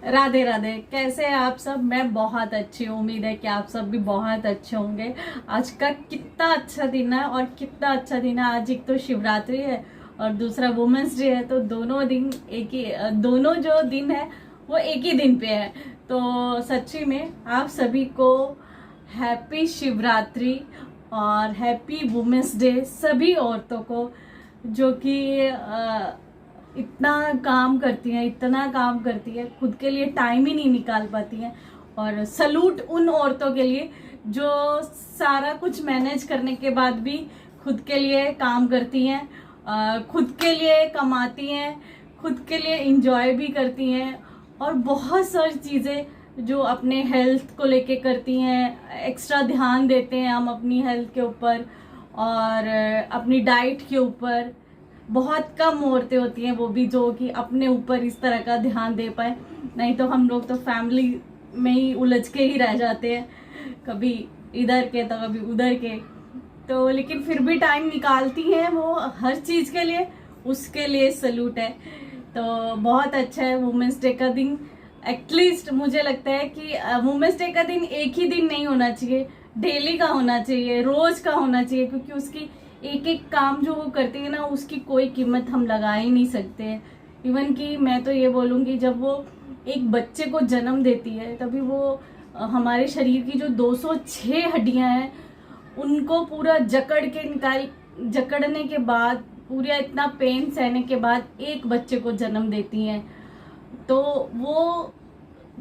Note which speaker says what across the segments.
Speaker 1: राधे राधे। कैसे हैं आप सब? मैं बहुत अच्छी हूँ। उम्मीद है कि आप सब भी बहुत अच्छे होंगे। आज का कितना अच्छा दिन है और कितना अच्छा दिन है। आज एक तो शिवरात्रि है और दूसरा वुमेन्स डे है, तो दोनों दिन एक ही, दोनों जो दिन है वो एक ही दिन पे है। तो सच्ची में आप सभी को हैप्पी शिवरात्रि और हैप्पी वुमेन्स डे सभी औरतों को, जो कि इतना काम करती हैं, इतना काम करती है, खुद के लिए टाइम ही नहीं निकाल पाती हैं। और सलूट उन औरतों के लिए जो सारा कुछ मैनेज करने के बाद भी खुद के लिए काम करती हैं, खुद के लिए कमाती हैं, खुद के लिए इंजॉय भी करती हैं और बहुत सारी चीज़ें जो अपने हेल्थ को लेके करती हैं। एक्स्ट्रा ध्यान देते हैं हम अपनी हेल्थ के ऊपर और अपनी डाइट के ऊपर। बहुत कम औरतें होती हैं वो भी जो कि अपने ऊपर इस तरह का ध्यान दे पाए। नहीं तो हम लोग तो फैमिली में ही उलझ के ही रह जाते हैं, कभी इधर के तो कभी उधर के। तो लेकिन फिर भी टाइम निकालती हैं वो हर चीज़ के लिए, उसके लिए सलूट है। तो बहुत अच्छा है वुमेंस डे का दिन। एटलीस्ट मुझे लगता है कि वुमेंस डे का दिन एक ही दिन नहीं होना चाहिए, डेली का होना चाहिए, रोज का होना चाहिए, क्योंकि उसकी एक एक काम जो वो करती है ना, उसकी कोई कीमत हम लगा ही नहीं सकते। इवन कि मैं तो ये बोलूँगी, जब वो एक बच्चे को जन्म देती है तभी वो हमारे शरीर की जो 206 हड्डियां हैं उनको पूरा जकड़ने के बाद, पूरा इतना पेन सहने के बाद एक बच्चे को जन्म देती हैं। तो वो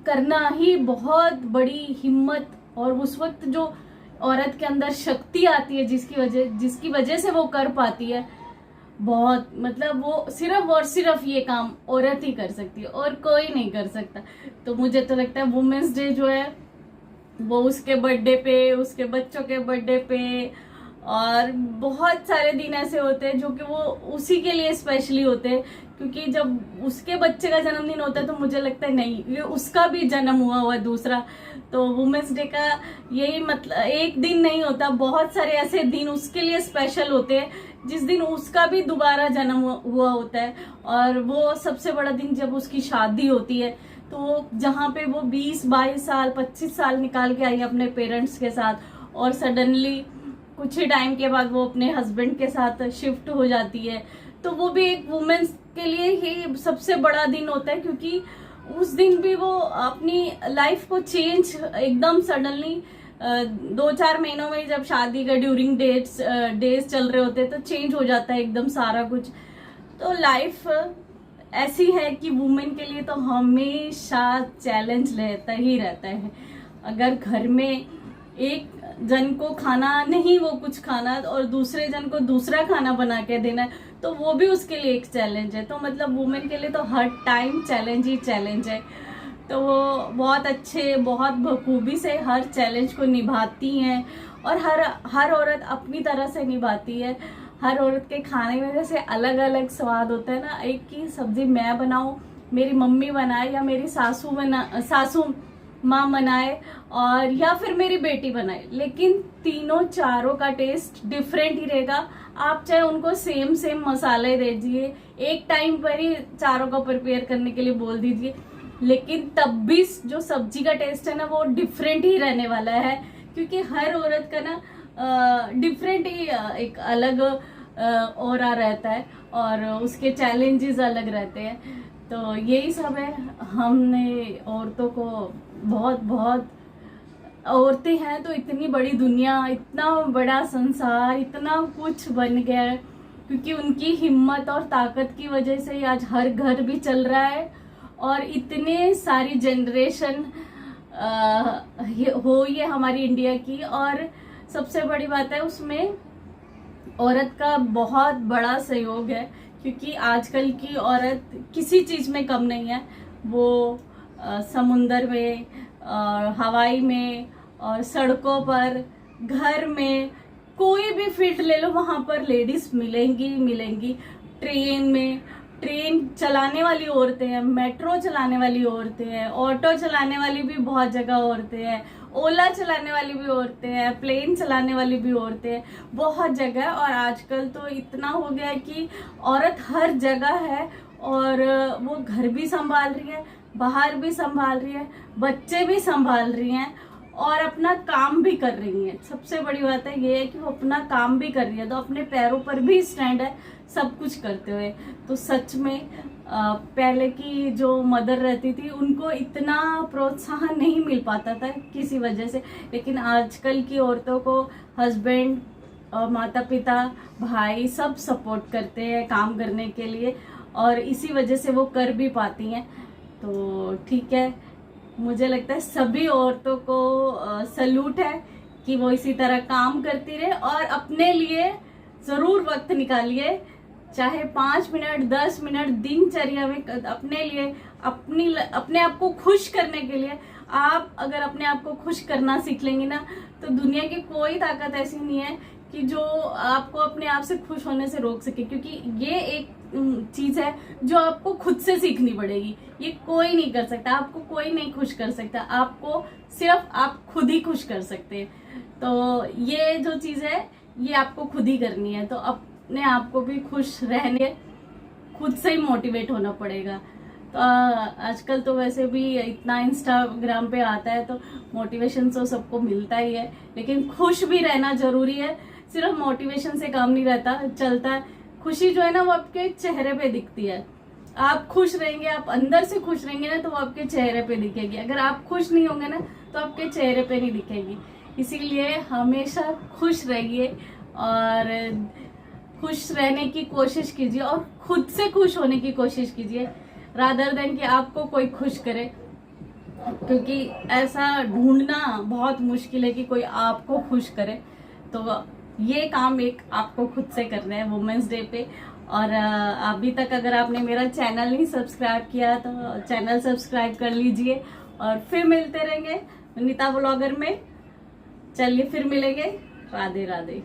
Speaker 1: करना ही बहुत बड़ी हिम्मत, और उस वक्त जो औरत के अंदर शक्ति आती है जिसकी वजह से वो कर पाती है, बहुत मतलब वो सिर्फ और सिर्फ ये काम औरत ही कर सकती है और कोई नहीं कर सकता। तो मुझे तो लगता है वुमेन्स डे जो है वो उसके बर्थडे पे, उसके बच्चों के बर्थडे पे और बहुत सारे दिन ऐसे होते हैं जो कि वो उसी के लिए स्पेशली होते हैं, क्योंकि जब उसके बच्चे का जन्मदिन होता है तो मुझे लगता है नहीं, ये उसका भी जन्म हुआ दूसरा। तो वुमेन्स डे का यही मतलब एक दिन नहीं होता, बहुत सारे ऐसे दिन उसके लिए स्पेशल होते हैं जिस दिन उसका भी दोबारा जन्म हुआ होता है। और वो सबसे बड़ा दिन जब उसकी शादी होती है, तो जहाँ पे वो 20-22 साल 25 साल निकाल के आई अपने पेरेंट्स के साथ और सडनली कुछ ही टाइम के बाद वो अपने हस्बैंड के साथ शिफ्ट हो जाती है, तो वो भी एक वुमेन्स के लिए ही सबसे बड़ा दिन होता है, क्योंकि उस दिन भी वो अपनी लाइफ को चेंज एकदम सडनली 2-4 महीनों में, जब शादी का ड्यूरिंग डेज चल रहे होते हैं तो चेंज हो जाता है एकदम सारा कुछ। तो लाइफ ऐसी है कि वुमेन के लिए तो हमेशा चैलेंज रहता ही रहता है। अगर घर में एक जन को खाना नहीं वो कुछ खाना और दूसरे जन को दूसरा खाना बना के देना है, तो वो भी उसके लिए एक चैलेंज है। तो मतलब वुमेन के लिए तो हर टाइम चैलेंज ही चैलेंज है। तो वो बहुत अच्छे, बहुत बखूबी से हर चैलेंज को निभाती हैं और हर औरत अपनी तरह से निभाती है। हर औरत के खाने में जैसे अलग अलग स्वाद होता है ना, एक की सब्जी मैं बनाऊं, मेरी मम्मी बनाए, या मेरी सासू माँ बनाए, और या फिर मेरी बेटी बनाए, लेकिन तीनों चारों का टेस्ट डिफरेंट ही रहेगा। आप चाहे उनको सेम मसाले दे दीजिए, एक टाइम पर ही चारों को प्रिपेयर करने के लिए बोल दीजिए, लेकिन तब भी जो सब्जी का टेस्ट है ना वो डिफरेंट ही रहने वाला है, क्योंकि हर औरत का ना डिफरेंट ही एक अलग ऑरा रहता है और उसके चैलेंजेस अलग रहते हैं। तो यही सब है। हमने औरतों को बहुत औरतें हैं तो इतनी बड़ी दुनिया, इतना बड़ा संसार, इतना कुछ बन गया है, क्योंकि उनकी हिम्मत और ताकत की वजह से ही आज हर घर भी चल रहा है और इतने सारी जनरेशन हो ये हमारी इंडिया की। और सबसे बड़ी बात है उसमें औरत का बहुत बड़ा सहयोग है, क्योंकि आजकल की औरत किसी चीज में कम नहीं है। वो समुंदर में और हवाई में और सड़कों पर, घर में, कोई भी फील्ड ले लो वहां पर लेडीज मिलेंगी। ट्रेन में, ट्रेन चलाने वाली औरतें हैं, मेट्रो चलाने वाली औरतें हैं, ऑटो चलाने वाली भी बहुत जगह औरतें हैं, ओला चलाने वाली भी औरतें हैं, प्लेन चलाने वाली भी औरतें हैं, बहुत जगह। और आजकल तो इतना हो गया है कि औरत हर जगह है और वो घर भी संभाल रही है, बाहर भी संभाल रही है, बच्चे भी संभाल रही हैं और अपना काम भी कर रही हैं। सबसे बड़ी बात है ये है कि वो अपना काम भी कर रही है, तो अपने पैरों पर भी स्टैंड है सब कुछ करते हुए। तो सच में पहले की जो मदर रहती थी उनको इतना प्रोत्साहन नहीं मिल पाता था किसी वजह से, लेकिन आजकल की औरतों को हस्बैंड और माता पिता भाई सब सपोर्ट करते हैं काम करने के लिए, और इसी वजह से वो कर भी पाती हैं। तो ठीक है, मुझे लगता है सभी औरतों को सल्यूट है कि वो इसी तरह काम करती रहे और अपने लिए जरूर वक्त निकालिए, चाहे 5 मिनट 10 मिनट दिनचर्या में अपने लिए, अपने आप को खुश करने के लिए। आप अगर अपने आप को खुश करना सीख लेंगे ना, तो दुनिया की कोई ताकत ऐसी नहीं है कि जो आपको अपने आप से खुश होने से रोक सके, क्योंकि ये एक चीज है जो आपको खुद से सीखनी पड़ेगी। ये कोई नहीं कर सकता, आपको कोई नहीं खुश कर सकता, आपको सिर्फ आप खुद ही खुश कर सकते हैं। तो ये जो चीज है ये आपको खुद ही करनी है। तो अपने आप को भी खुश रहने खुद से ही मोटिवेट होना पड़ेगा। तो आजकल तो वैसे भी इतना इंस्टाग्राम पे आता है तो मोटिवेशन तो सबको मिलता ही है, लेकिन खुश भी रहना जरूरी है। सिर्फ मोटिवेशन से काम नहीं रहता चलता। खुशी जो है ना वो आपके चेहरे पे दिखती है। आप खुश रहेंगे, आप अंदर से खुश रहेंगे ना, तो वो आपके चेहरे पे दिखेगी। अगर आप खुश नहीं होंगे ना तो आपके चेहरे पे नहीं दिखेगी। इसीलिए हमेशा खुश रहिए और खुश रहने की कोशिश कीजिए और खुद से खुश होने की कोशिश कीजिए, रादर देन कि आपको कोई खुश करे, क्योंकि ऐसा ढूंढना बहुत मुश्किल है कि कोई आपको खुश करे। तो ये काम एक आपको खुद से करना है वुमेन्स डे पे। और अभी तक अगर आपने मेरा चैनल नहीं सब्सक्राइब किया तो चैनल सब्सक्राइब कर लीजिए, और फिर मिलते रहेंगे नीता ब्लॉगर में। चलिए फिर मिलेंगे। राधे राधे।